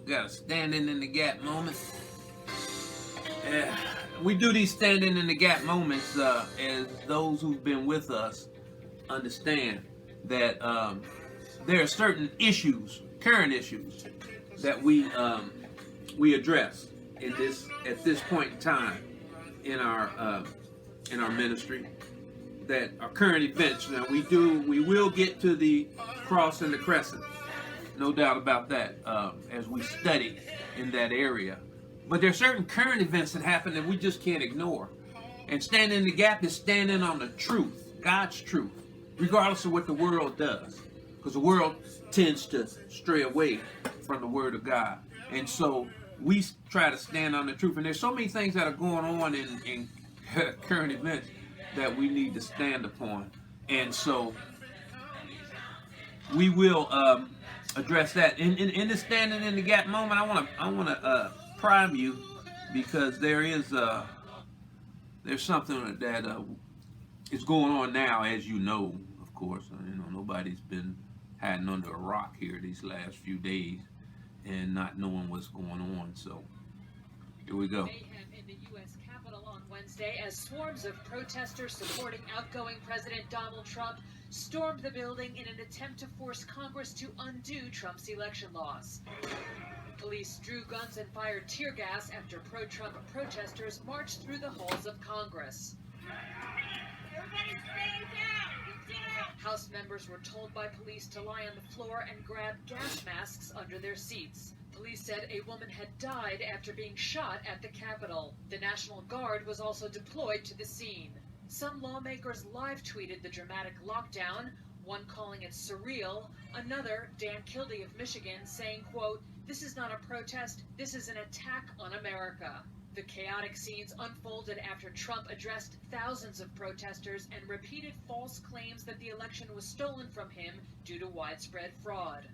got a standing in the gap moment. We do these standing in the gap moments as those who've been with us understand that there are certain issues, current issues, that we address in this at this point in time in our ministry, that are current events. Now we will get to the cross and the crescent, no doubt about that, as we study in that area. But there are certain current events that happen that we just can't ignore. And standing in the gap is standing on the truth, God's truth, regardless of what the world does. Because the world tends to stray away from the word of God. And so we try to stand on the truth. And there's so many things that are going on in current events that we need to stand upon. And so we will address that. In the standing in the gap moment, I want to prime you, because there's something that is going on now, as you know, of course. Nobody's been hiding under a rock here these last few days and not knowing what's going on. So here we go. Mayhem in the U.S. Capitol on Wednesday as swarms of protesters supporting outgoing President Donald Trump stormed the building in an attempt to force Congress to undo Trump's election laws. Police drew guns and fired tear gas after pro-Trump protesters marched through the halls of Congress. Everybody stay down! House members were told by police to lie on the floor and grab gas masks under their seats. Police said a woman had died after being shot at the Capitol. The National Guard was also deployed to the scene. Some lawmakers live tweeted the dramatic lockdown, one calling it surreal, another, Dan Kildee of Michigan, saying, quote, "This is not a protest, this is an attack on America." The chaotic scenes unfolded after Trump addressed thousands of protesters and repeated false claims that the election was stolen from him due to widespread fraud.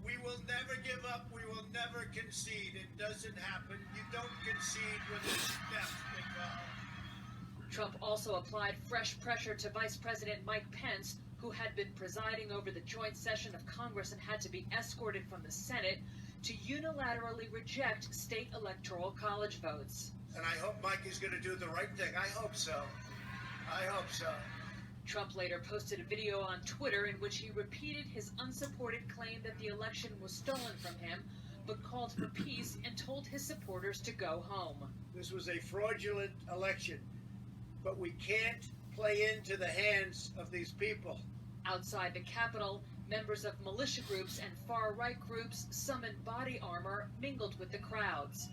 We will never give up. We will never concede. It doesn't happen. You don't concede when there's steps involved. Trump also applied fresh pressure to Vice President Mike Pence, who had been presiding over the joint session of Congress and had to be escorted from the Senate, to unilaterally reject state electoral college votes. And I hope Mike is going to do the right thing. I hope so. I hope so. Trump later posted a video on Twitter in which he repeated his unsupported claim that the election was stolen from him, but called for peace and told his supporters to go home. This was a fraudulent election, but we can't play into the hands of these people. Outside the Capitol, members of militia groups and far-right groups summoned body armor mingled with the crowds.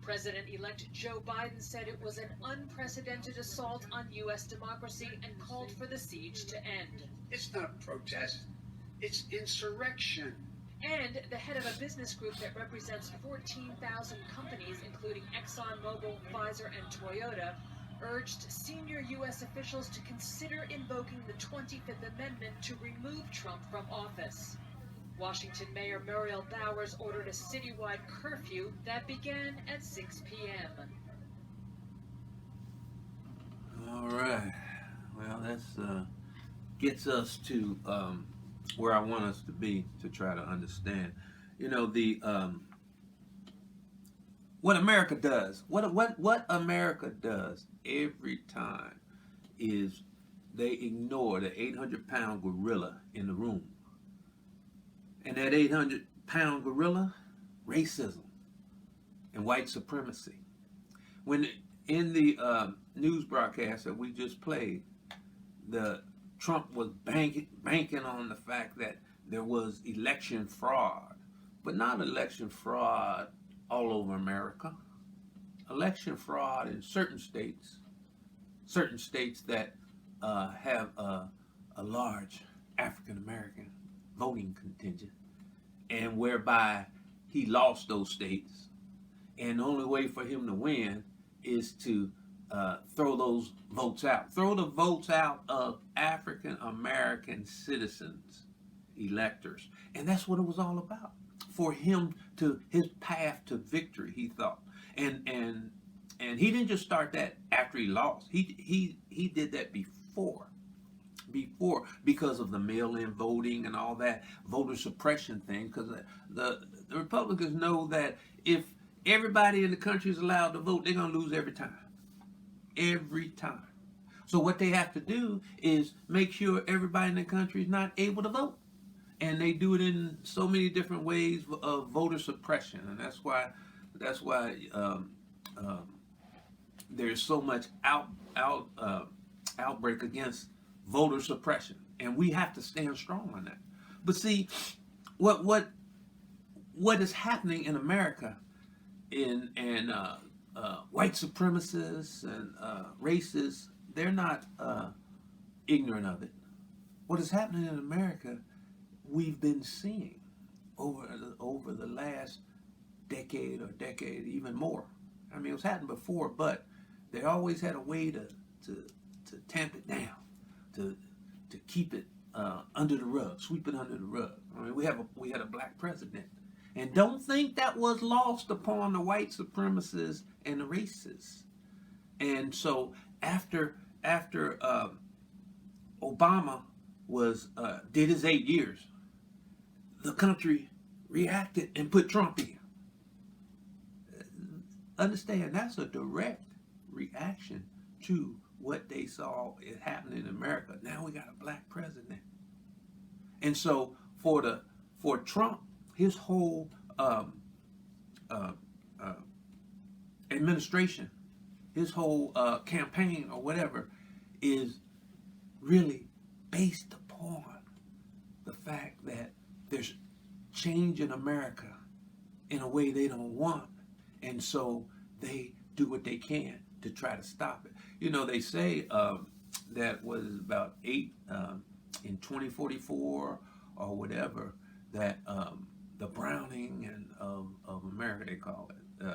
President-elect Joe Biden said it was an unprecedented assault on U.S. democracy and called for the siege to end. It's not a protest. It's insurrection. And the head of a business group that represents 14,000 companies, including ExxonMobil, Pfizer, and Toyota, urged senior U.S. officials to consider invoking the 25th Amendment to remove Trump from office. Washington Mayor Muriel Bowers ordered a citywide curfew that began at 6 p.m. All right. Well, that's gets us to where I want us to be, to try to understand. What America does, what America does every time is they ignore the 800-pound gorilla in the room. And that 800-pound gorilla, racism and white supremacy. When in the news broadcast that we just played, Trump was banking on the fact that there was election fraud, but not election fraud all over America. Election fraud in certain states that have a large African American voting contingent, and whereby he lost those states, and the only way for him to win is to throw those votes out. Throw the votes out of African American citizens, electors. And that's what it was all about. For him to his path to victory, he thought. And he didn't just start that after he lost. He did that before, because of the mail-in voting and all that voter suppression thing, because the The Republicans know that if everybody in the country is allowed to vote, they're going to lose every time. Every time. So what they have to do is make sure everybody in the country is not able to vote. And they do it in so many different ways of voter suppression. And that's why there's so much outbreak against voter suppression. And we have to stand strong on that. But see, what is happening in America and white supremacists and racists, they're not ignorant of it. What is happening in America, we've been seeing over the last decade or decade, even more. I mean, it was happening before, but they always had a way to tamp it down, to keep it under the rug, sweep it under the rug. I mean, we had a black president, and don't think that was lost upon the white supremacists and the racists. And so after Obama did his 8 years, the country reacted and put Trump in. Understand, that's a direct reaction to what they saw is happening in America. Now we got a black president. And so for Trump, his whole administration, his whole campaign or whatever is really based upon the fact that there's change in America in a way they don't want. And so they do what they can to try to stop it. You know, they say that was about in 2044 or whatever, that the browning of America, they call it,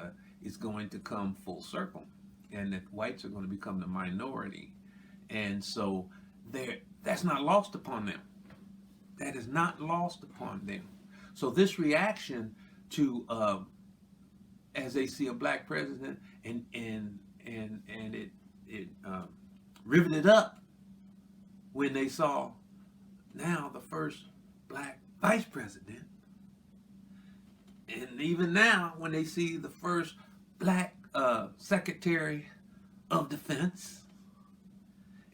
is going to come full circle, and that whites are going to become the minority. And so that's not lost upon them. That is not lost upon them. So this reaction to as they see a black president, and it riveted up when they saw now the first black vice president, and even now when they see the first black secretary of defense,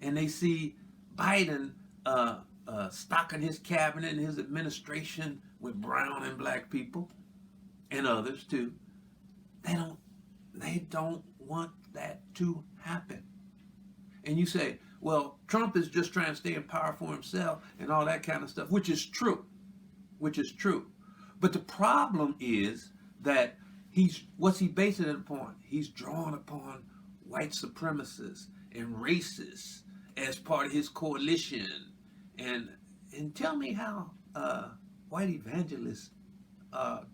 and they see Biden stocking his cabinet and his administration with brown and black people and others too. They don't want that to happen. And you say, well, Trump is just trying to stay in power for himself and all that kind of stuff, which is true. But the problem is that what's he basing it upon? He's drawn upon white supremacists and racists as part of his coalition. And tell me how white evangelists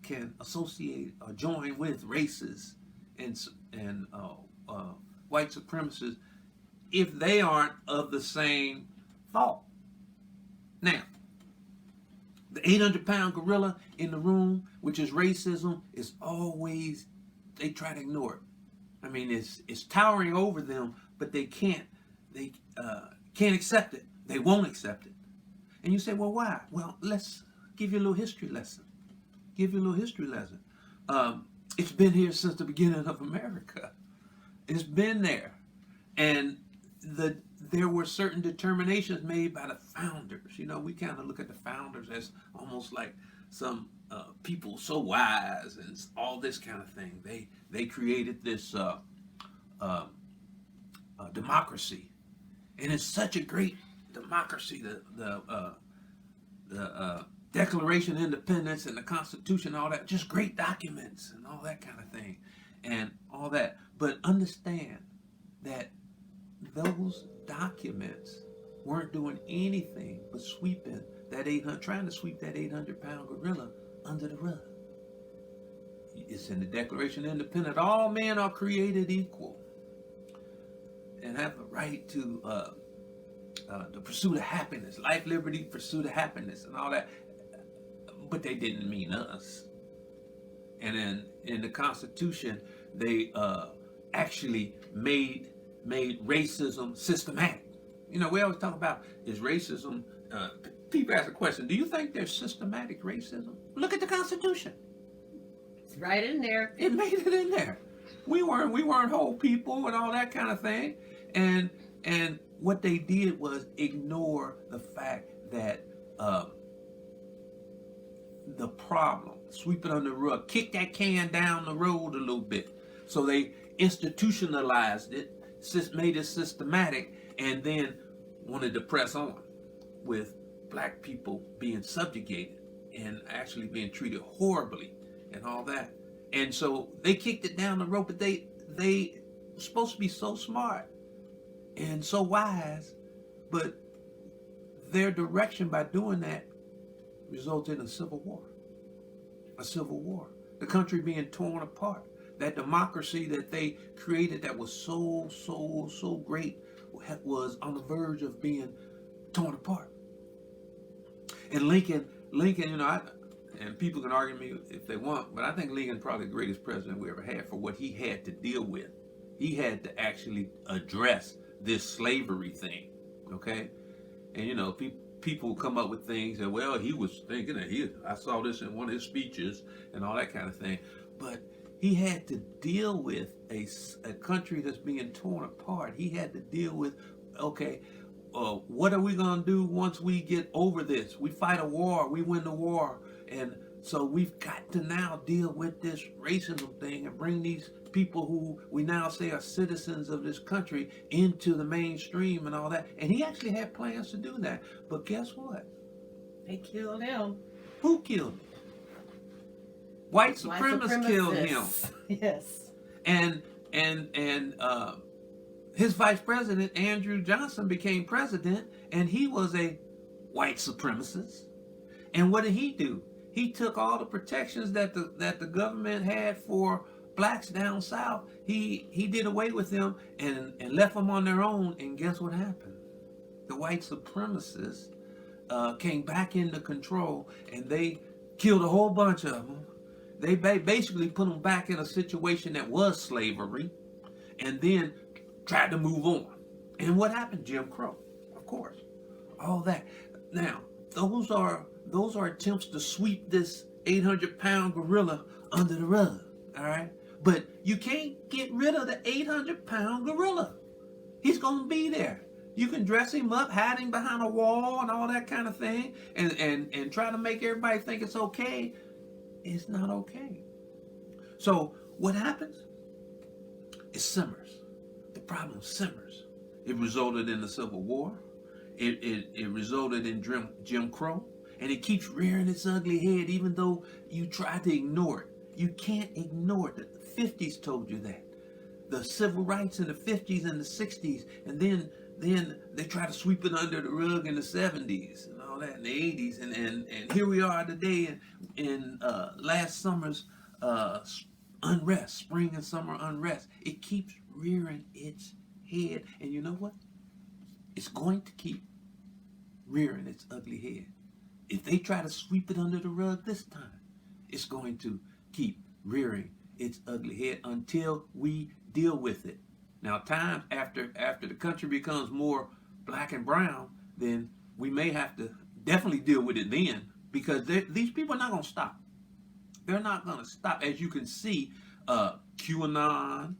can associate or join with racists and white supremacists if they aren't of the same thought. Now, the 800-pound gorilla in the room, which is racism, is always, they try to ignore it. I mean, it's towering over them, but they can't accept it. They won't accept it. And you say, well, why? Well, let's give you a little history lesson. It's been here since the beginning of America. It's been there. And there were certain determinations made by the founders. You know, we kind of look at the founders as almost like some people so wise and all this kind of thing. They created this democracy, and it's such a great democracy. The Declaration of Independence and the Constitution, all that, just great documents and all that kind of thing, and all that. But understand that those documents weren't doing anything but trying to sweep that 800-pound gorilla under the rug. It's in the Declaration of Independence. All men are created equal and have the right to the pursuit of happiness, life, liberty, pursuit of happiness, and all that. But they didn't mean us. And then in the Constitution, they actually made racism systematic. You know, we always talk about, is racism, people ask the question, do you think there's systematic racism? Look at the Constitution. right in there. It made it in there. We weren't whole people and all that kind of thing. And what they did was ignore the fact that the problem, sweep it under the rug, kick that can down the road a little bit. So they institutionalized it, made it systematic, and then wanted to press on with black people being subjugated and actually being treated horribly and all that. And so they kicked it down the road, but they were supposed to be so smart and so wise, but their direction by doing that resulted in a civil war. A civil war. The country being torn apart. That democracy that they created that was so great was on the verge of being torn apart. And Lincoln, and people can argue me if they want, but I think Lincoln probably the greatest president we ever had for what he had to deal with. He had to actually address this slavery thing, okay? And people come up with things that, well, he was thinking that I saw this in one of his speeches and all that kind of thing. But he had to deal with a country that's being torn apart. He had to deal with, okay, what are we going to do once we get over this? We fight a war, we win the war. And so we've got to now deal with this racism thing and bring these people who we now say are citizens of this country into the mainstream and all that. And he actually had plans to do that. But guess what? They killed him. Who killed him? White supremacists killed him. Yes. And his vice president, Andrew Johnson, became president, and he was a white supremacist. And what did he do? He took all the protections that the government had for blacks down south. He did away with them and left them on their own. And guess what happened? The white supremacists came back into control, and they killed a whole bunch of them. They basically put them back in a situation that was slavery, and then tried to move on. And what happened? Jim Crow, of course. All that. Now, those are attempts to sweep this 800-pound gorilla under the rug. All right, but you can't get rid of the 800-pound gorilla. He's gonna be there. You can dress him up, hiding behind a wall and all that kind of thing, and try to make everybody think it's okay. It's not okay. So what happens? It simmers. The problem simmers. It resulted in the Civil War. It resulted in Jim Crow. And it keeps rearing its ugly head even though you try to ignore it. You can't ignore it. The 50s told you that. The civil rights in the 50s and the 60s. And then they try to sweep it under the rug in the 70s and all that in the 80s. And here we are today in last summer's unrest, spring and summer unrest. It keeps rearing its head. And you know what? It's going to keep rearing its ugly head. If they try to sweep it under the rug this time, it's going to keep rearing its ugly head until we deal with it. Now, times after the country becomes more black and brown, then we may have to definitely deal with it then, because these people are not going to stop. They're not going to stop. As you can see, QAnon,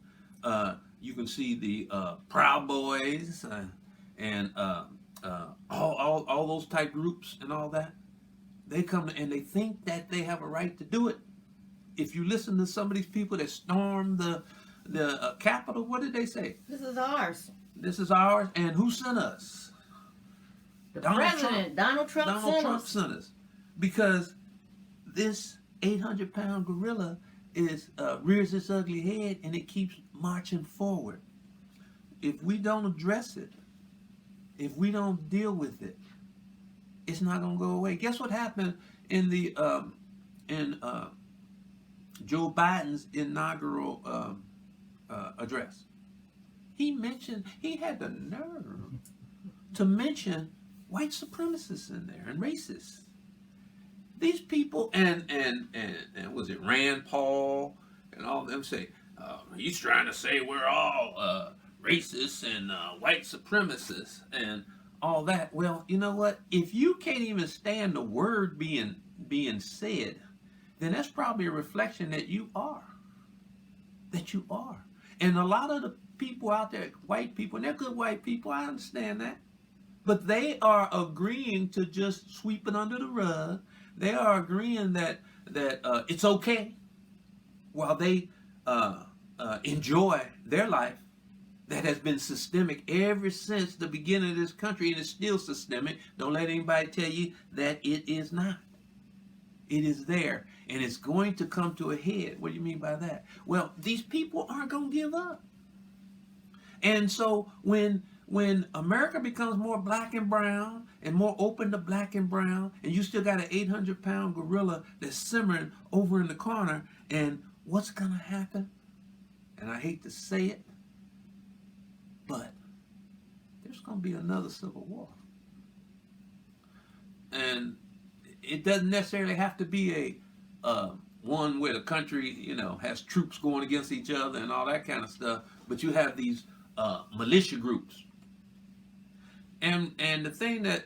you can see the Proud Boys, and all those type groups and all that. They come and they think that they have a right to do it. If you listen to some of these people that stormed the Capitol, what did they say? This is ours. This is ours, and who sent us? The president, Donald Trump sent us. Because this 800-pound gorilla rears its ugly head, and it keeps marching forward. If we don't address it, if we don't deal with it, it's not going to go away. Guess what happened in the Joe Biden's inaugural address? He had the nerve to mention white supremacists in there and racists. These people and was it Rand Paul and all of them say he's trying to say we're all racists and white supremacists and all that. Well, you know what? If you can't even stand the word being said, then that's probably a reflection that you are. That you are. And a lot of the people out there, white people, and they're good white people, I understand that. But they are agreeing to just sweep it under the rug. They are agreeing that it's okay while they enjoy their life that has been systemic ever since the beginning of this country, and it's still systemic. Don't let anybody tell you that it is not. It is there, and it's going to come to a head. What do you mean by that? Well, these people aren't going to give up. And so when America becomes more black and brown and more open to black and brown, and you still got an 800-pound gorilla that's simmering over in the corner, and what's going to happen? And I hate to say it, but there's going to be another civil war. And it doesn't necessarily have to be a one where the country, has troops going against each other and all that kind of stuff, but you have these militia groups. And the thing that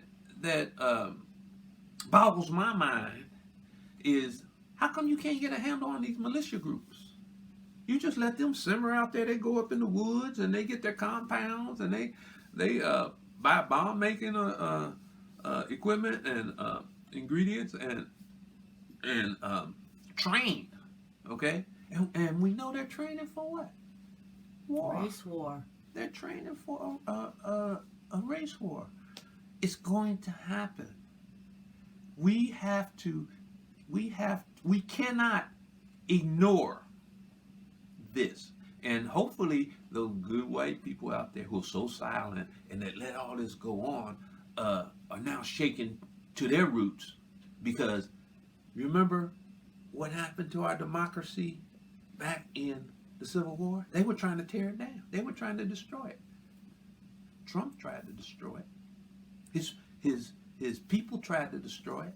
boggles my mind is, how come you can't get a handle on these militia groups? You just let them simmer out there. They go up in the woods and they get their compounds and they buy bomb making equipment and ingredients and train. Okay, and we know they're training for what? War. Race war. They're training for a race war. It's going to happen. We cannot ignore this. And hopefully those good white people out there who are so silent and that let all this go on are now shaken to their roots, because remember what happened to our democracy back in the Civil War? They were trying to tear it down. They were trying to destroy it. Trump tried to destroy it. His people tried to destroy it.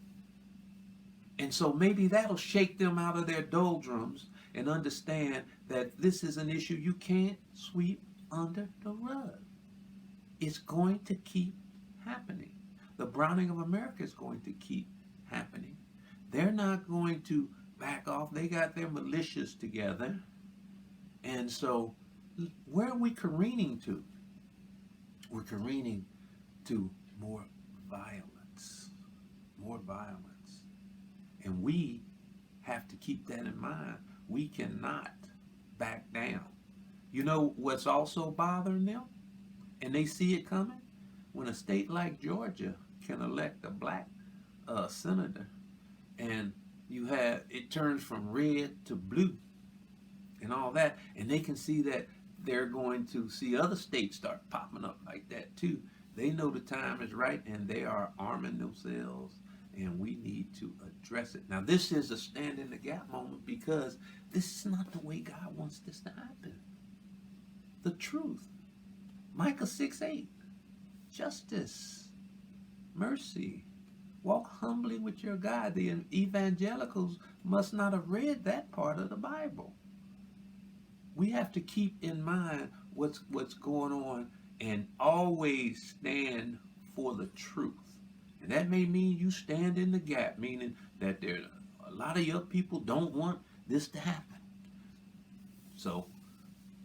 And so maybe that'll shake them out of their doldrums and understand that this is an issue you can't sweep under the rug. It's going to keep happening. The browning of America is going to keep happening. They're not going to back off. They got their militias together. And so where are we careening to? We're careening to more violence. More violence. And we have to keep that in mind. We cannot back down. You know what's also bothering them? And they see it coming? When a state like Georgia can elect a black senator, and it turns from red to blue and all that, and they can see that they're going to see other states start popping up like that too. They know the time is right, and they are arming themselves, and we need to address it. Now, this is a stand in the gap moment, because this is not the way God wants this to happen. The truth. Micah 6:8. Justice. Mercy. Walk humbly with your God. The evangelicals must not have read that part of the Bible. We have to keep in mind what's going on and always stand for the truth. And that may mean you stand in the gap, meaning that there a lot of your people don't want this to happen. So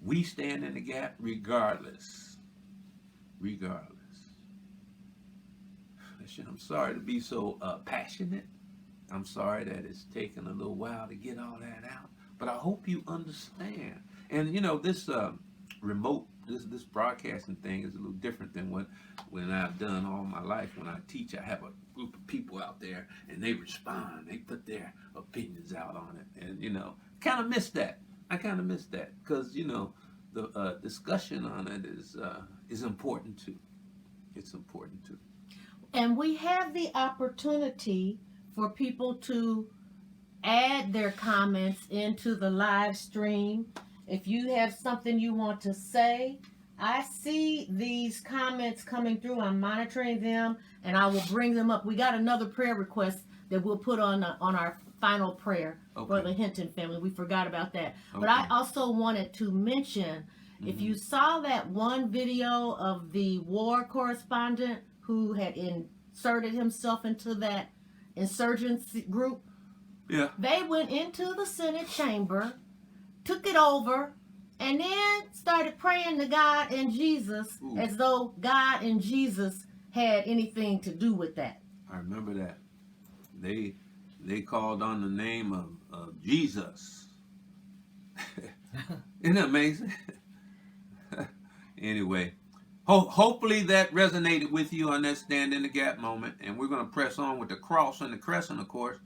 we stand in the gap regardless. Regardless. I'm sorry to be so passionate. I'm sorry that it's taken a little while to get all that out. But I hope you understand. And this remote, this broadcasting thing is a little different than when I've done all my life. When I teach, I have a group of people out there and they respond. They put their opinions out on it. And, kind of miss that. I kind of miss that because, the discussion on it is important too. It's important too. And we have the opportunity for people to add their comments into the live stream. If you have something you want to say, I see these comments coming through. I'm monitoring them, and I will bring them up. We got another prayer request that we'll put on our final prayer for the Hinton family. We forgot about that. But I also wanted to mention, if you saw that one video of the war correspondent who had inserted himself into that insurgency group, Yeah. They went into the Senate chamber, took it over, and then started praying to God and Jesus Ooh. as though God and Jesus had anything to do with that. I remember that. They called on the name of Jesus. Isn't that amazing? Anyway, hopefully that resonated with you on that Stand in the Gap moment. And we're going to press on with the cross and the crescent, of course.